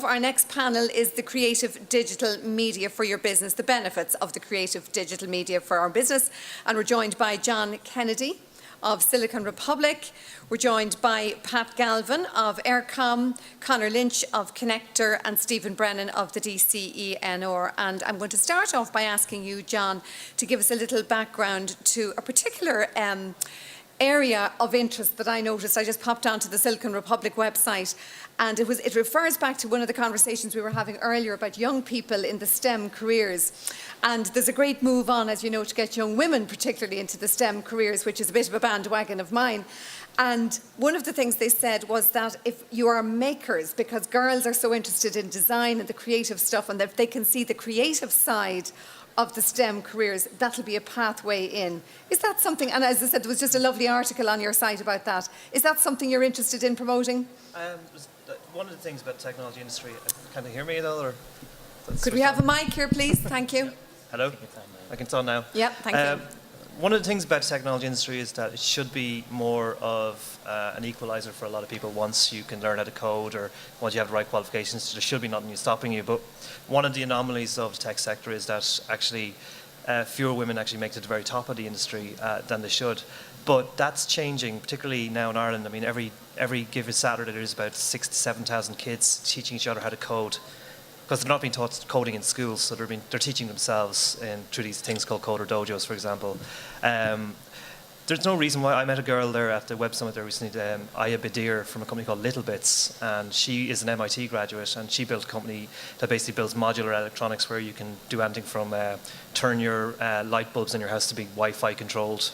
Our next panel is the creative digital media for your business, the benefits of the creative digital media for our business. And we're joined by John Kennedy of Silicon Republic. We're joined by Pat Galvin of Aircom, Conor Lynch of Connector, and Stephen Brennan of the DCENR. And I'm going to start off by asking you, John, to give us a little background to a particular area of interest that I noticed. I just popped onto the Silicon Republic website, and it refers back to one of the conversations we were having earlier about young people in the STEM careers. And there's a great move on, as you know, to get young women particularly into the STEM careers, which is a bit of a bandwagon of mine. And one of the things they said was that if you are makers, because girls are so interested in design and the creative stuff, and that they can see the creative side of the STEM careers, that'll be a pathway in. Is that something, and as I said, there was just a lovely article on your site about that. Is that something you're interested in promoting? One of the things about the technology industry, can they hear me at all? Or could we have a mic here, please? Thank you. Yeah. Hello? I can talk now. Yeah, thank you. One of the things about the technology industry is that it should be more of an equalizer for a lot of people. Once you can learn how to code, or once you have the right qualifications, there should be nothing stopping you. But one of the anomalies of the tech sector is that actually fewer women actually make it to the very top of the industry than they should. But that's changing, particularly now in Ireland. I mean, every given Saturday there's about 6,000 to 7,000 kids teaching each other how to code, because they're not being taught coding in schools, so they're teaching themselves through these things called coder dojos, for example. There's no reason why. I met a girl there at the Web Summit there recently, Aya Badir, from a company called Little Bits, and she is an MIT graduate, and she built a company that basically builds modular electronics where you can do anything from turn your light bulbs in your house to be Wi-Fi controlled.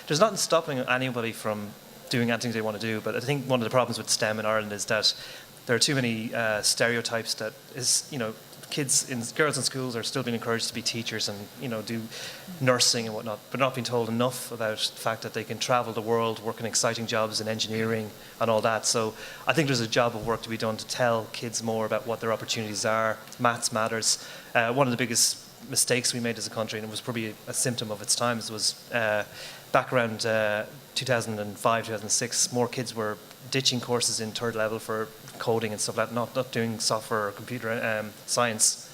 There's nothing stopping anybody from doing anything they want to do, but I think one of the problems with STEM in Ireland is that there are too many stereotypes that is, girls in schools are still being encouraged to be teachers and, do nursing and whatnot, but not being told enough about the fact that they can travel the world, work in exciting jobs in engineering and all that. So I think there's a job of work to be done to tell kids more about what their opportunities are. Maths matters. One of the biggest mistakes we made as a country, and it was probably a symptom of its times, was back around 2005, 2006, more kids were ditching courses in third level for coding and stuff like that, not doing software or computer science.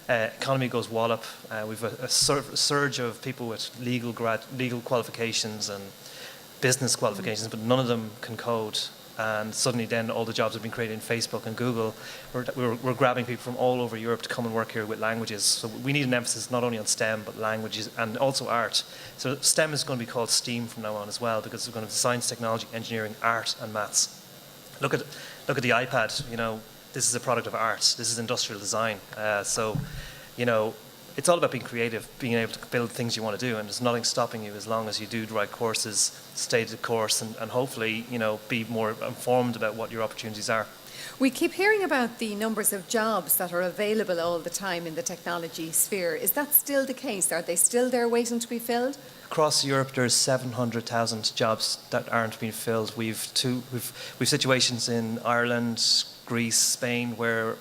Economy goes wallop. We've a surge of people with legal qualifications and business qualifications, but none of them can code. And suddenly then all the jobs have been created in Facebook and Google. We're grabbing people from all over Europe to come and work here with languages. So we need an emphasis not only on STEM, but languages and also art. So STEM is going to be called STEAM from now on as well, because we're going to have science, technology, engineering, art and maths. Look at the iPad. This is a product of art. This is industrial design. It's all about being creative, being able to build things you want to do, and there's nothing stopping you as long as you do the right courses, stay the course, and hopefully, be more informed about what your opportunities are. We keep hearing about the numbers of jobs that are available all the time in the technology sphere. Is that still the case? Are they still there waiting to be filled? Across Europe, there's 700,000 jobs that aren't being filled. We've situations in Ireland, Greece, Spain, where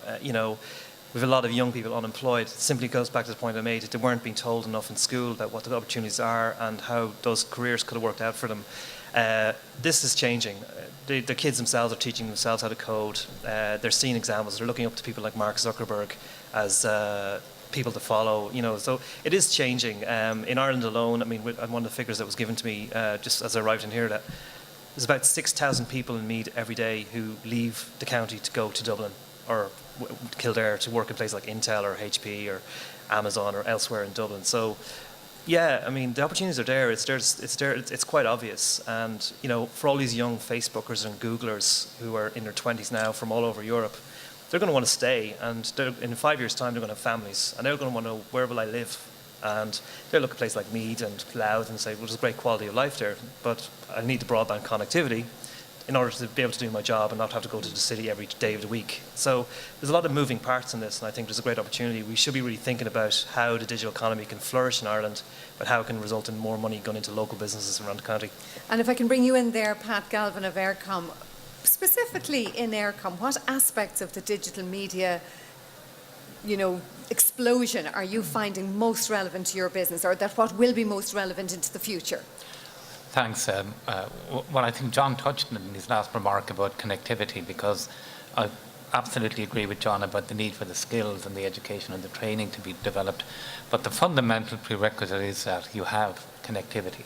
we have a lot of young people unemployed. It simply goes back to the point I made. They weren't being told enough in school about what the opportunities are and how those careers could have worked out for them. This is changing. The kids themselves are teaching themselves how to code. They're seeing examples. They're looking up to people like Mark Zuckerberg as people to follow. So it is changing. In Ireland alone, one of the figures that was given to me just as I arrived in here, that there's about 6,000 people in Meath every day who leave the county to go to Dublin or Kildare to work in places like Intel or HP or Amazon or elsewhere in Dublin. So, yeah, the opportunities are there. It's there. It's quite obvious. And for all these young Facebookers and Googlers who are in their 20s now from all over Europe, they're going to want to stay. And in 5 years' time, they're going to have families, and they're going to want to know, where will I live? And they'll look at places like Meath and Louth and say, well, there's a great quality of life there, but I need the broadband connectivity in order to be able to do my job and not have to go to the city every day of the week. So there's a lot of moving parts in this, and I think there's a great opportunity. We should be really thinking about how the digital economy can flourish in Ireland, but how it can result in more money going into local businesses around the county. And if I can bring you in there, Pat Galvin of Aircom, specifically in Aircom, what aspects of the digital media explosion are you finding most relevant to your business, or that what will be most relevant into the future? Thanks. Well, I think John touched on in his last remark about connectivity, because absolutely agree with John about the need for the skills and the education and the training to be developed. But the fundamental prerequisite is that you have connectivity.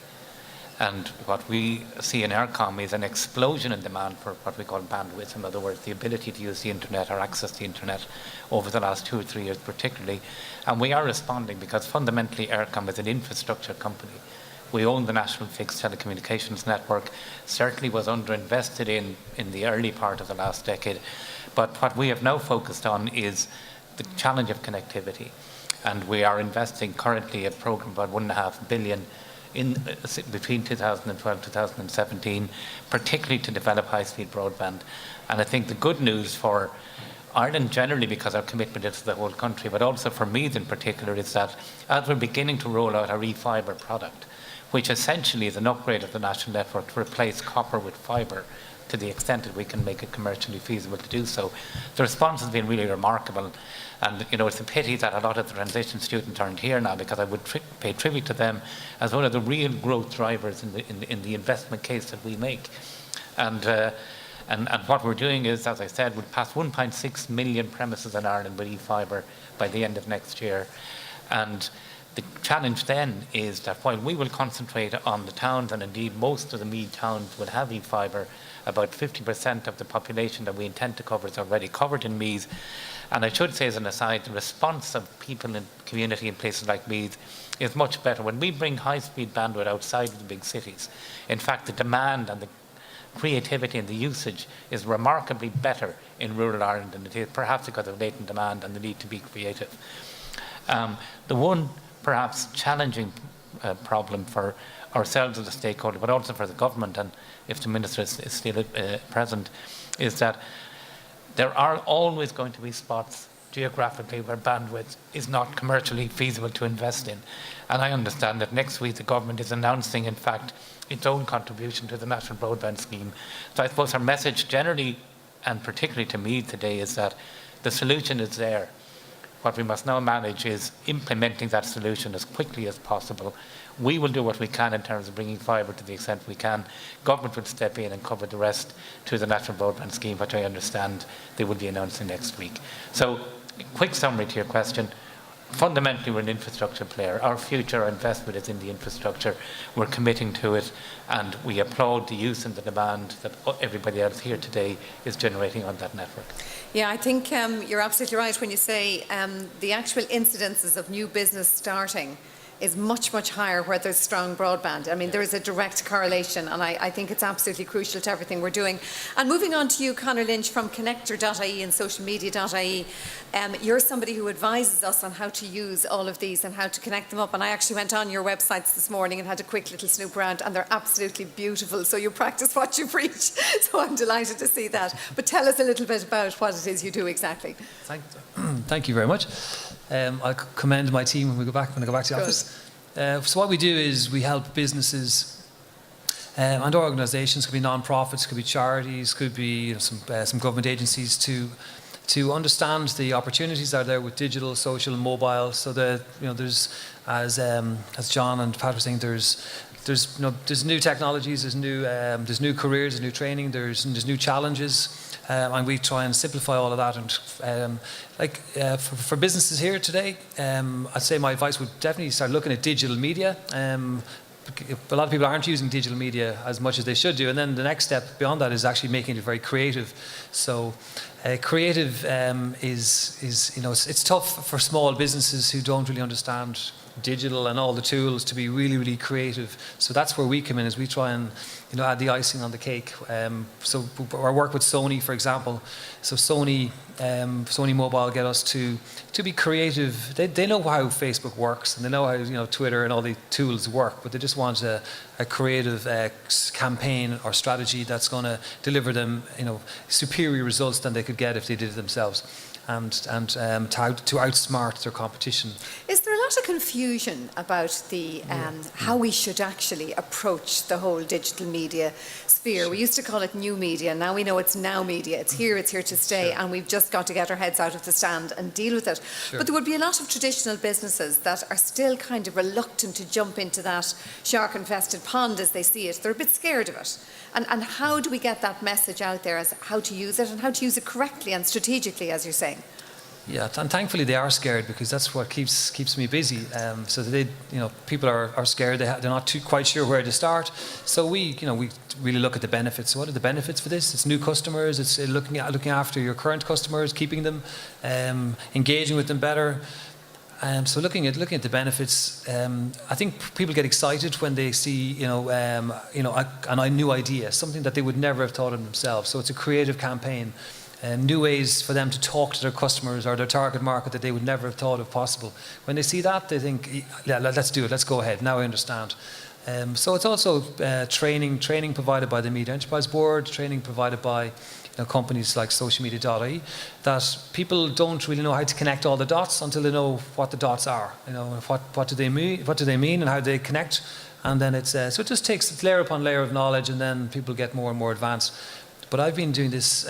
And what we see in Eircom is an explosion in demand for what we call bandwidth. In other words, the ability to use the internet or access the internet over the last 2 or 3 years particularly. And we are responding because fundamentally Eircom is an infrastructure company. We own the National Fixed Telecommunications Network, certainly was underinvested in the early part of the last decade. But what we have now focused on is the challenge of connectivity. And we are investing currently a program of about $1.5 billion between 2012 and 2017, particularly to develop high-speed broadband. And I think the good news for Ireland generally, because our commitment is to the whole country, but also for Meath in particular, is that as we're beginning to roll out our eFibre product, which essentially is an upgrade of the national network to replace copper with fibre to the extent that we can make it commercially feasible to do so, the response has been really remarkable. And it's a pity that a lot of the transition students aren't here now, because I would pay tribute to them as one of the real growth drivers in the investment case that we make. And what we're doing is, as I said, we'll pass 1.6 million premises in Ireland with eFibre by the end of next year. And the challenge then is that while we will concentrate on the towns, and indeed most of the Meath towns will have eFibre, about 50% of the population that we intend to cover is already covered in Meath. And I should say as an aside, the response of people in the community in places like Meath is much better. When we bring high-speed bandwidth outside of the big cities, in fact, the demand and the creativity and the usage is remarkably better in rural Ireland than it is, perhaps because of latent demand and the need to be creative. The one perhaps challenging problem for ourselves as a stakeholder, but also for the government, and if the Minister is still present, is that there are always going to be spots geographically where bandwidth is not commercially feasible to invest in. And I understand that next week the government is announcing, in fact, its own contribution to the National Broadband Scheme. So I suppose our message generally, and particularly to me today, is that the solution is there. What we must now manage is implementing that solution as quickly as possible. We will do what we can in terms of bringing fibre to the extent we can. Government will step in and cover the rest to the National Broadband Scheme, which I understand they will be announcing next week. So, quick summary to your question. Fundamentally, we're an infrastructure player. Our future, our investment is in the infrastructure. We're committing to it, and we applaud the use and the demand that everybody else here today is generating on that network. Yeah, I think you're absolutely right when you say the actual incidences of new business starting is much, much higher where there's strong broadband. I mean, there is a direct correlation, and I think it's absolutely crucial to everything we're doing. And moving on to you, Conor Lynch from connector.ie and socialmedia.ie, you're somebody who advises us on how to use all of these and how to connect them up. And I actually went on your websites this morning and had a quick little snoop around, and they're absolutely beautiful. So you practice what you preach. So I'm delighted to see that. But tell us a little bit about what it is you do exactly. Thank you very much. I commend my team when I go back to the office. So what we do is we help businesses and organisations, could be non-profits, could be charities, could be some government agencies, to understand the opportunities that are there with digital, social, and mobile. So that there's, as John and Pat were saying, there's new technologies, there's new careers, there's new training, there's new challenges. And we try and simplify all of that. And for businesses here today, I'd say my advice would definitely start looking at digital media. A lot of people aren't using digital media as much as they should do. And then the next step beyond that is actually making it very creative. So creative is it's tough for small businesses who don't really understand digital and all the tools to be really, really creative. So that's where we come in, is we try and add the icing on the cake. So our work with Sony, for example. So Sony Mobile get us to be creative. They know how Facebook works, and they know how Twitter and all the tools work, but they just want a creative campaign or strategy that's going to deliver them superior results than they could get if they did it themselves, and to outsmart their competition. Is there a lot of confusion about the how we should actually approach the whole digital media sphere. We used to call it new media. Now we know it's now media. It's here to stay, and we've just got to get our heads out of the stand and deal with it. But there would be a lot of traditional businesses that are still kind of reluctant to jump into that shark-infested pond as they see it. They're a bit scared of it. And how do we get that message out there as how to use it and how to use it correctly and strategically, as you're saying? Yeah, and thankfully they are scared, because that's what keeps me busy. So they, people are scared. They're not quite sure where to start. So we really look at the benefits. So what are the benefits for this? It's new customers. It's looking after your current customers, keeping them, engaging with them better. So looking at the benefits, I think people get excited when they see a new idea, something that they would never have thought of themselves. So it's a creative campaign. New ways for them to talk to their customers or their target market that they would never have thought of possible. When they see that, they think, yeah, let's do it, let's go ahead, now I understand. So it's also training provided by the Meath Enterprise Board, training provided by companies like socialmedia.ie, that people don't really know how to connect all the dots until they know what the dots are. What do they mean and how they connect. And then so it just takes layer upon layer of knowledge, and then people get more and more advanced. But I've been doing this,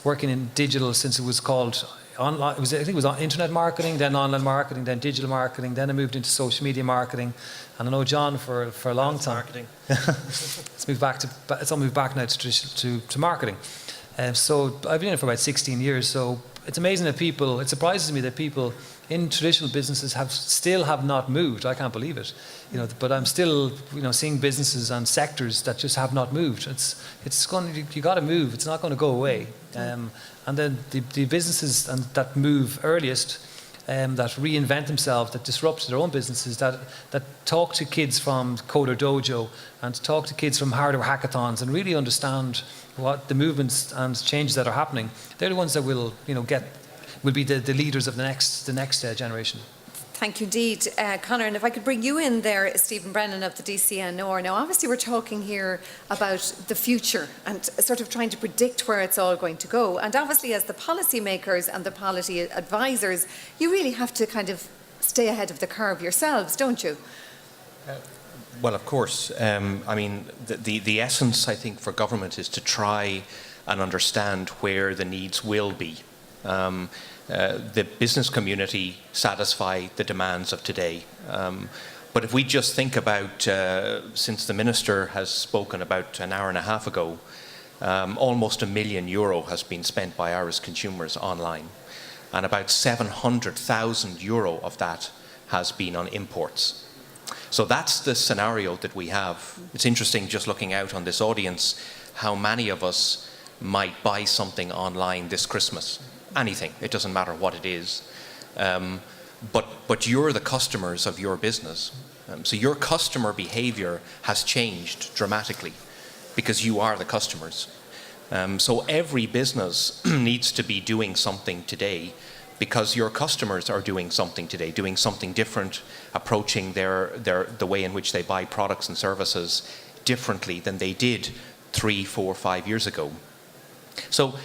working in digital since it was called online. I think it was internet marketing, then online marketing, then digital marketing. Then I moved into social media marketing, and I know John for a long time. Marketing. It's all moved back now to marketing. So I've been in it for about 16 years. So it's amazing that it surprises me that people in traditional businesses still have not moved. I can't believe it, But I'm still, seeing businesses and sectors that just have not moved. You got to move. It's not going to go away. And then the businesses that move earliest, that reinvent themselves, that disrupt their own businesses, that talk to kids from Coder Dojo and talk to kids from hardware hackathons and really understand what the movements and changes that are happening. They're the ones that will be the leaders of the next generation. Thank you indeed, Conor. And if I could bring you in there, Stephen Brennan of the DCNR. Now, obviously, we're talking here about the future and sort of trying to predict where it's all going to go. And obviously, as the policymakers and the policy advisors, you really have to kind of stay ahead of the curve yourselves, don't you? Well, of course. The essence, I think, for government is to try and understand where the needs will be. The business community satisfy the demands of today. But if we just think about, since the Minister has spoken about an hour and a half ago, almost €1 million has been spent by Irish consumers online. And about €700,000 of that has been on imports. So that's the scenario that we have. It's interesting just looking out on this audience, how many of us might buy something online this Christmas. Anything, it doesn't matter what it is. But you're the customers of your business. So your customer behavior has changed dramatically because you are the customers. So every business needs to be doing something today because your customers are doing something today, doing something different, approaching the way in which they buy products and services differently than they did 3, 4, 5 years ago. So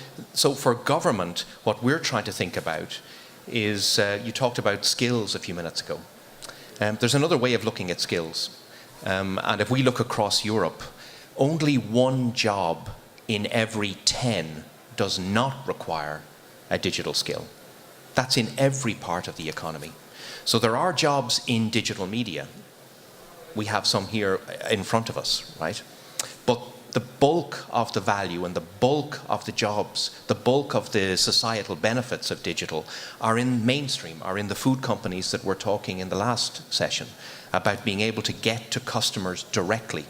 for government, what we're trying to think about is, you talked about skills a few minutes ago. There's another way of looking at skills. And if we look across Europe, only 1 job in every 10 does not require a digital skill. That's in every part of the economy. So there are jobs in digital media. We have some here in front of us, right? But the bulk of the value and the bulk of the jobs, the bulk of the societal benefits of digital are in mainstream, are in the food companies that we're talking in the last session about being able to get to customers directly.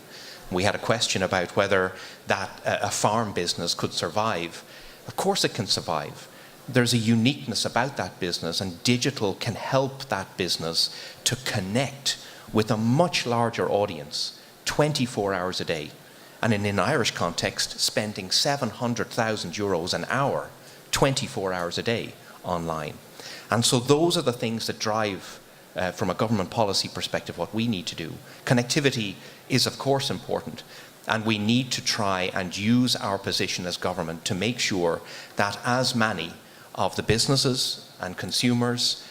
We had a question about whether that a farm business could survive. Of course it can survive. There's a uniqueness about that business, and digital can help that business to connect with a much larger audience 24 hours a day. And in an Irish context, spending €700,000 an hour, 24 hours a day online. And so those are the things that drive, from a government policy perspective, what we need to do. Connectivity is, of course, important. And we need to try and use our position as government to make sure that as many of the businesses and consumers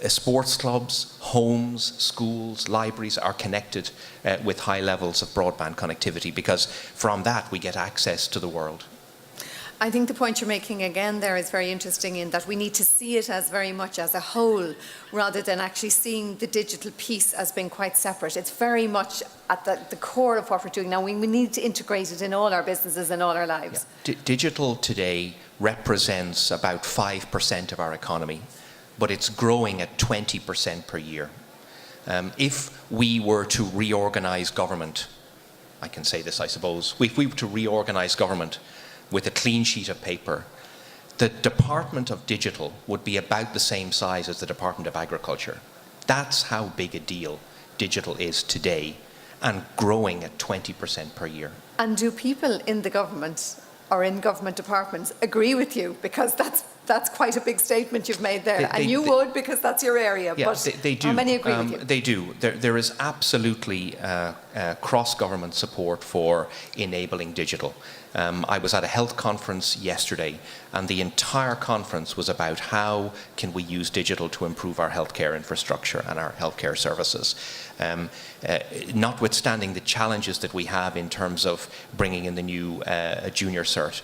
Sports clubs, homes, schools, libraries are connected with high levels of broadband connectivity, because from that we get access to the world. I think the point you're making again there is very interesting, in that we need to see it as very much as a whole rather than actually seeing the digital piece as being quite separate. It's very much at the core of what we're doing now. We need to integrate it in all our businesses and all our lives. Yeah. Digital today represents about 5% of our economy, but it's growing at 20% per year. If we were to reorganize government, I can say this, I suppose, if we were to reorganize government with a clean sheet of paper, the Department of Digital would be about the same size as the Department of Agriculture. That's how big a deal digital is today, and growing at 20% per year. And do people in the government or in government departments agree with you? Because that's quite a big statement you've made there. And you would, because that's your area. Yeah, but they do. How many agree with you? They do. There is absolutely cross-government support for enabling digital. I was at a health conference yesterday, and the entire conference was about how can we use digital to improve our healthcare infrastructure and our healthcare services. Notwithstanding the challenges that we have in terms of bringing in the new junior cert,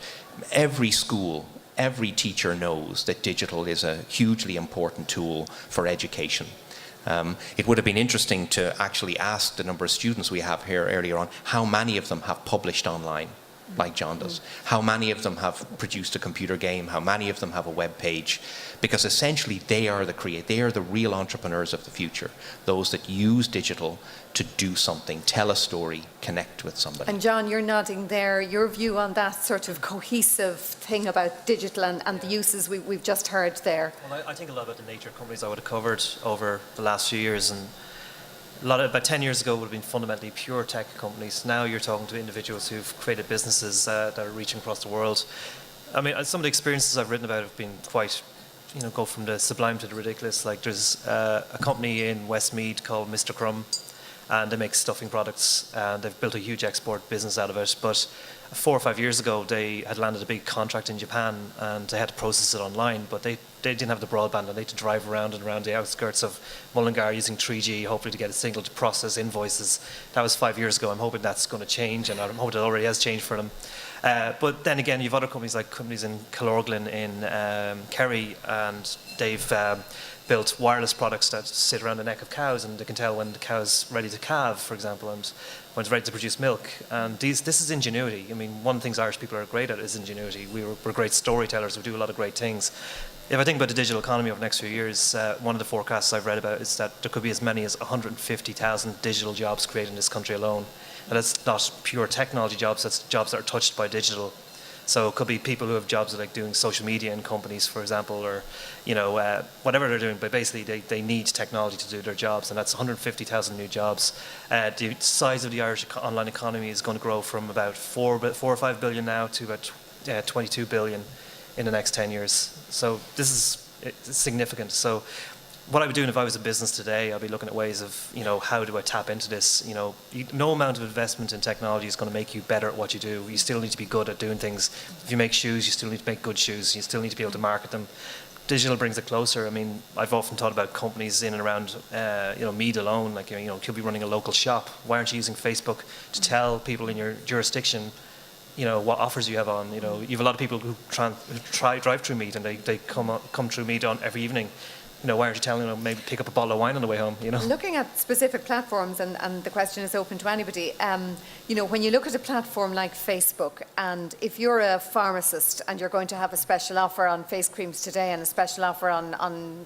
every school, every teacher knows that digital is a hugely important tool for education. It would have been interesting to actually ask the number of students we have here earlier on, how many of them have published online, like John does? How many of them have produced a computer game? How many of them have a web page? Because essentially they are the real entrepreneurs of the future, those that use digital to do something, tell a story, connect with somebody. And John, you're nodding there. Your view on that sort of cohesive thing about digital and the uses we've just heard there? Well, I think a lot about the nature of companies I would have covered over the last few years, and about 10 years ago would have been fundamentally pure tech companies. Now you're talking to individuals who've created businesses that are reaching across the world. I mean, some of the experiences I've written about have been quite, go from the sublime to the ridiculous. Like there's a company in Westmeath called Mr. Crumb, and they make stuffing products, and they've built a huge export business out of it. But 4 or 5 years ago, they had landed a big contract in Japan, and they had to process it online, but they didn't have the broadband, and they had to drive around and around the outskirts of Mullingar using 3G, hopefully to get a signal to process invoices. That was 5 years ago. I'm hoping that's going to change, and I'm hoping it already has changed for them. But then again, you have other companies like companies in Killorglin in Kerry, and they've built wireless products that sit around the neck of cows, and they can tell when the cow's ready to calve, for example, and when it's ready to produce milk. And this is ingenuity. I mean, one of the things Irish people are great at is ingenuity. We're great storytellers. We do a lot of great things. If I think about the digital economy over the next few years, one of the forecasts I've read about is that there could be as many as 150,000 digital jobs created in this country alone. And that's not pure technology jobs, that's jobs that are touched by digital. So it could be people who have jobs like doing social media in companies, for example, or whatever they're doing. But basically, they need technology to do their jobs, and that's 150,000 new jobs. The size of the Irish online economy is going to grow from about 4 or 5 billion now to about 22 billion in the next 10 years. So this is significant. So what I would do if I was a business today, I'd be looking at ways of, how do I tap into this? No amount of investment in technology is going to make you better at what you do. You still need to be good at doing things. If you make shoes, you still need to make good shoes. You still need to be able to market them. Digital brings it closer. I mean, I've often thought about companies in and around, Meath alone. Like, you could be running a local shop. Why aren't you using Facebook to tell people in your jurisdiction, what offers you have on? You have a lot of people who drive through Meath, and they come through Meath on every evening. Why aren't you telling them maybe pick up a bottle of wine on the way home? Looking at specific platforms, and the question is open to anybody. When you look at a platform like Facebook, and if you're a pharmacist and you're going to have a special offer on face creams today and a special offer on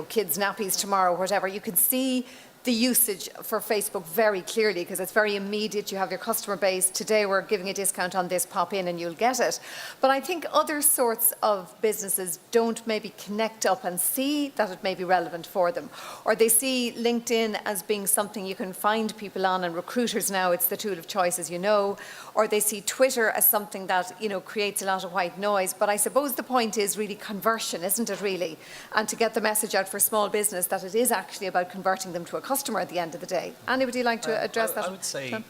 kids' nappies tomorrow, whatever, you can see the usage for Facebook very clearly, because it's very immediate. You have your customer base. Today we're giving a discount on this, pop in and you'll get it. But I think other sorts of businesses don't maybe connect up and see that it may be relevant for them. Or they see LinkedIn as being something you can find people on, and recruiters now, it's the tool of choice, as you know. Or they see Twitter as something that, creates a lot of white noise. But I suppose the point is really conversion, isn't it really? And to get the message out for small business that it is actually about converting them to a customer at the end of the day. Anybody like to address that? I would say,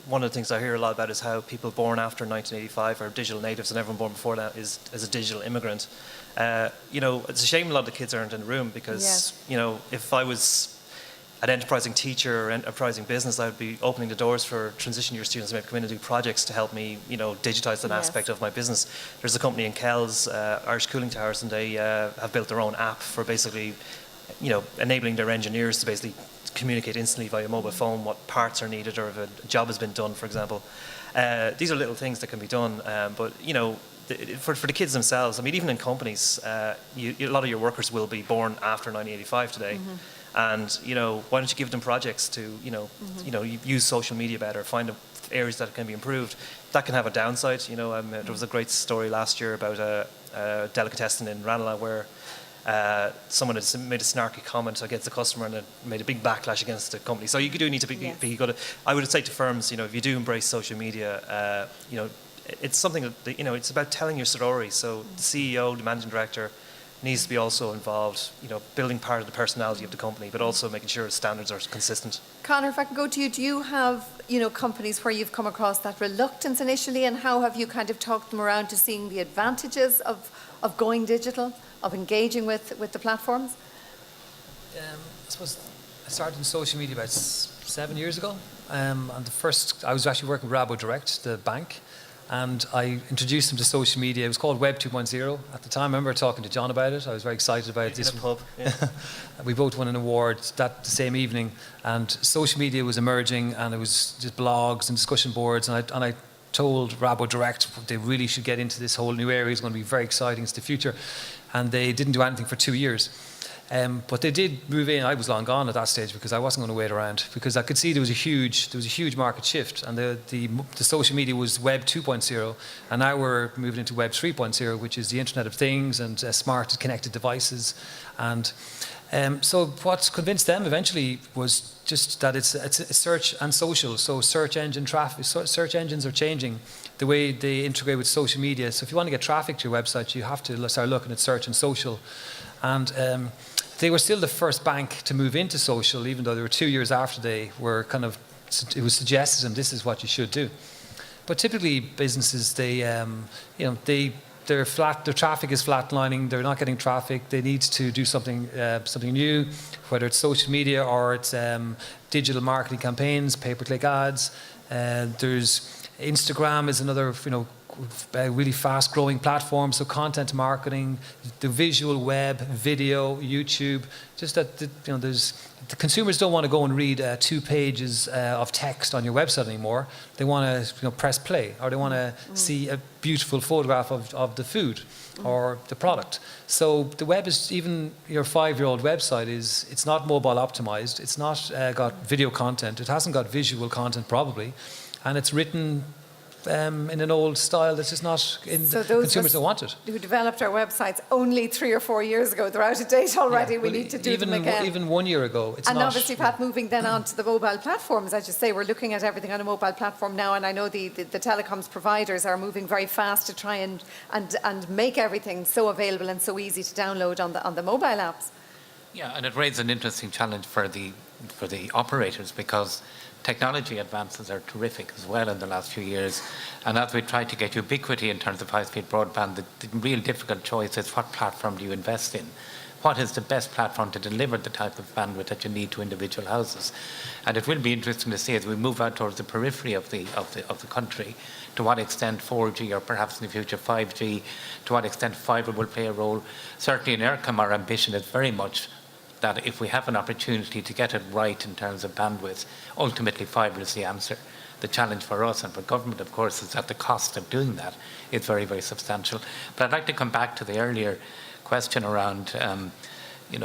one of the things I hear a lot about is how people born after 1985 are digital natives, and everyone born before that is a digital immigrant. It's a shame a lot of the kids aren't in the room because, if I was an enterprising teacher or enterprising business, I would be opening the doors for transition year students to maybe come in and do projects to help me, digitize that aspect of my business. There's a company in Kells, Irish Cooling Towers, and they have built their own app for basically, enabling their engineers to basically communicate instantly via mobile phone what parts are needed or if a job has been done, for example. These are little things that can be done, but for the kids themselves, I mean, even in companies, a lot of your workers will be born after 1985 today. And why don't you give them projects to use social media better, find areas that can be improved. That can have a downside. There was a great story last year about a delicatessen in Ranelagh where someone had made a snarky comment against the customer and it made a big backlash against the company. So you do need to be good. I would say to firms, if you do embrace social media, it's something that it's about telling your story. So the CEO, the managing director, needs to be also involved, building part of the personality of the company, but also making sure standards are consistent. Conor, if I can go to you, do you have, companies where you've come across that reluctance initially, and how have you kind of talked them around to seeing the advantages of going digital, of engaging with the platforms? I suppose I started in social media about 7 years ago. And I was actually working with Rabo Direct, the bank, and I introduced them to social media. It was called Web 2.0 at the time. I remember talking to John about it. I was very excited about it. In a pub. Yeah. We both won an award the same evening, and social media was emerging, and it was just blogs and discussion boards, and I told Rabo Direct they really should get into this whole new area. It's going to be very exciting. It's the future. And they didn't do anything for 2 years. But they did move in. I was long gone at that stage because I wasn't going to wait around, because I could see there was a huge market shift, and the social media was Web 2.0, and now we're moving into Web 3.0, which is the Internet of Things and smart connected devices. And so what convinced them eventually was just that it's search and social. So search engine traffic, search engines are changing the way they integrate with social media. So if you want to get traffic to your website, you have to start looking at search and social. And they were still the first bank to move into social, even though they were 2 years after they were it was suggested to them, this is what you should do. But typically businesses, their traffic is flatlining, they're not getting traffic, they need to do something new, whether it's social media or it's digital marketing campaigns, pay-per-click ads. There's Instagram is another, a really fast-growing platform, so content marketing, the visual web, video, YouTube, just that the consumers don't want to go and read 2 pages of text on your website anymore. They want to press play, or they want to see a beautiful photograph of the food or the product. So the web is, even your 5-year-old website it's not mobile optimized, it's not got video content, it hasn't got visual content probably, and it's written in an old style that's just not consumers don't want it. Who developed our websites only 3 or 4 years ago, they're out of date already. We need to do them again. Even 1 year ago, it's and not. And obviously, Pat, moving then on to the mobile platforms, as you say, we're looking at everything on a mobile platform now, and I know the telecoms providers are moving very fast to try and make everything so available and so easy to download on the mobile apps. Yeah, and it raises an interesting challenge for the operators, because technology advances are terrific as well in the last few years. And as we try to get ubiquity in terms of high-speed broadband, the real difficult choice is what platform do you invest in? What is the best platform to deliver the type of bandwidth that you need to individual houses? And it will be interesting to see as we move out towards the periphery of the country, to what extent 4G or perhaps in the future 5G, to what extent fibre will play a role. Certainly in Eircom, our ambition is very much that if we have an opportunity to get it right in terms of bandwidth, ultimately fibre is the answer. The challenge for us and for government, of course, is that the cost of doing that is very, very substantial. But I'd like to come back to the earlier question around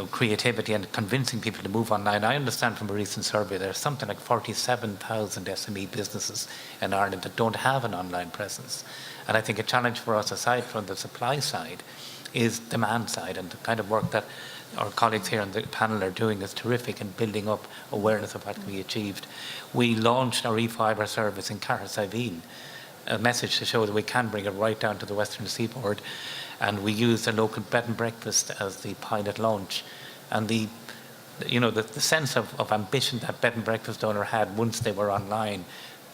creativity and convincing people to move online. I understand from a recent survey there's something like 47,000 SME businesses in Ireland that don't have an online presence. And I think a challenge for us, aside from the supply side, is demand side, and the kind of work that our colleagues here on the panel are doing is terrific in building up awareness of what can be achieved. We launched our e-fibre service in Carrick-Siveen, a message to show that we can bring it right down to the western seaboard, and we used a local bed and breakfast as the pilot launch. And the sense of ambition that bed and breakfast owner had once they were online,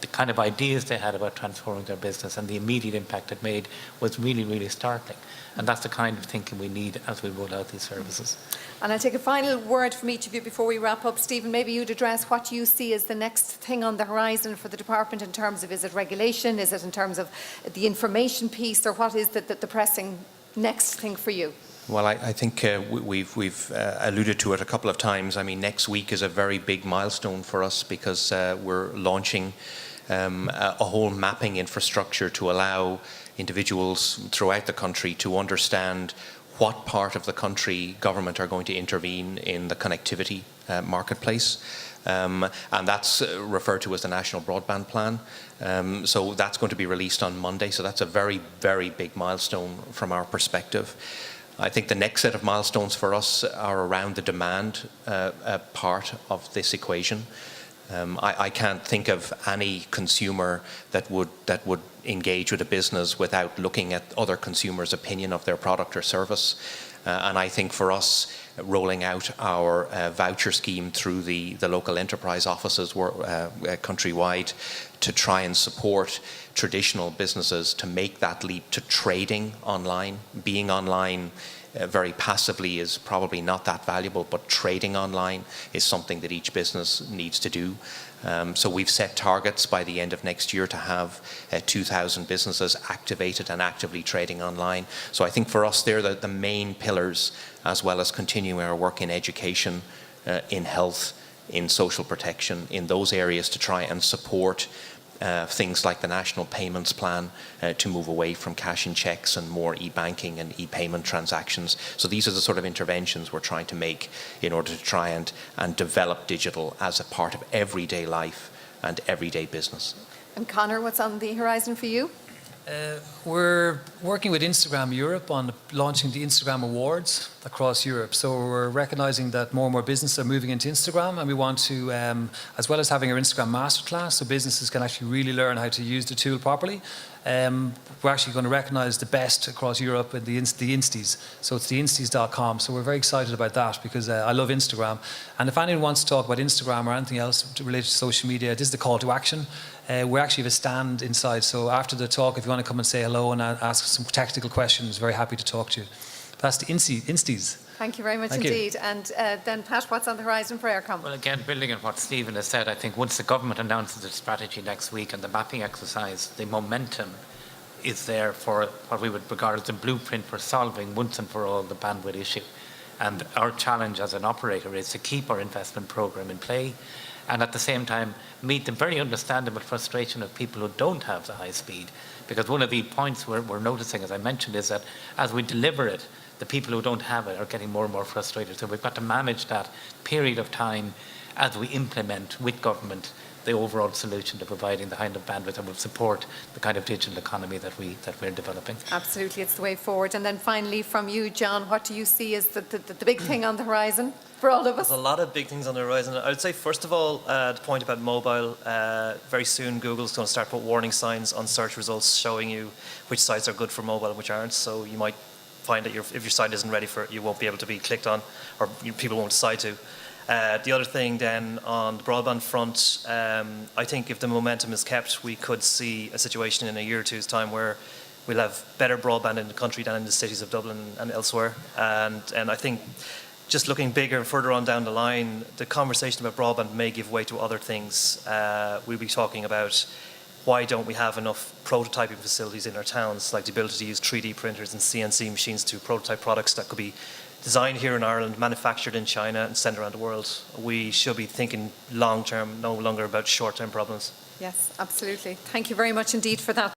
the kind of ideas they had about transforming their business and the immediate impact it made was really, really startling. And that's the kind of thinking we need as we roll out these services. And I'll take a final word from each of you before we wrap up. Stephen, maybe you'd address what you see as the next thing on the horizon for the department in terms of, is it regulation, is it in terms of the information piece, or what is the pressing next thing for you? Well, I think we've alluded to it a couple of times. I mean, next week is a very big milestone for us because we're launching a whole mapping infrastructure to allow individuals throughout the country to understand what part of the country government are going to intervene in the connectivity marketplace. And that's referred to as the National Broadband Plan. So that's going to be released on Monday. So that's a very, very big milestone from our perspective. I think the next set of milestones for us are around the demand part of this equation. I can't think of any consumer that would engage with a business without looking at other consumers' opinion of their product or service. And I think for us, rolling out our voucher scheme through the local enterprise offices countrywide to try and support traditional businesses to make that leap to trading online. Being online very passively is probably not that valuable, but trading online is something that each business needs to do. So we've set targets by the end of next year to have 2,000 businesses activated and actively trading online. So I think for us, they're the main pillars, as well as continuing our work in education, in health, in social protection, in those areas to try and support things like the National Payments Plan to move away from cash and checks and more e-banking and e-payment transactions. So these are the sort of interventions we're trying to make in order to try and develop digital as a part of everyday life and everyday business. And Conor, what's on the horizon for you? We're working with Instagram Europe on launching the Instagram Awards across Europe. So we're recognising that more and more businesses are moving into Instagram, and we want to, as well as having our Instagram masterclass, so businesses can actually really learn how to use the tool properly. We're actually going to recognise the best across Europe in the Insties. So it's the insties.com. So we're very excited about that because I love Instagram. And if anyone wants to talk about Instagram or anything else related to social media, this is the call to action. We actually have a stand inside. So after the talk, if you want to come and say hello and ask some technical questions, very happy to talk to you. That's the Insties. Thank you very much Thank indeed. you. And then, Pat, what's on the horizon for Eircom? Well, again, building on what Stephen has said, I think once the government announces its strategy next week and the mapping exercise, the momentum is there for what we would regard as the blueprint for solving once and for all the bandwidth issue. And our challenge as an operator is to keep our investment programme in play and at the same time meet the very understandable frustration of people who don't have the high speed. Because one of the points we're noticing, as I mentioned, is that as we deliver it, the people who don't have it are getting more and more frustrated. So we've got to manage that period of time as we implement with government the overall solution to providing the kind of bandwidth that will support the kind of digital economy that we're developing. Absolutely, it's the way forward. And then finally from you, John, what do you see as the big thing on the horizon for all of us? There's a lot of big things on the horizon. I would say, first of all, the point about mobile, very soon Google's going to start put warning signs on search results showing you which sites are good for mobile and which aren't. So you might find that if your site isn't ready for it, you won't be able to be clicked on, or people won't decide to. The other thing then on the broadband front, I think if the momentum is kept, we could see a situation in a year or two's time where we'll have better broadband in the country than in the cities of Dublin and elsewhere. And I think just looking bigger and further on down the line, the conversation about broadband may give way to other things. We'll be talking about why don't we have enough prototyping facilities in our towns, like the ability to use 3D printers and CNC machines to prototype products that could be designed here in Ireland, manufactured in China and sent around the world. We should be thinking long term, no longer about short term problems. Yes, absolutely. Thank you very much indeed for that.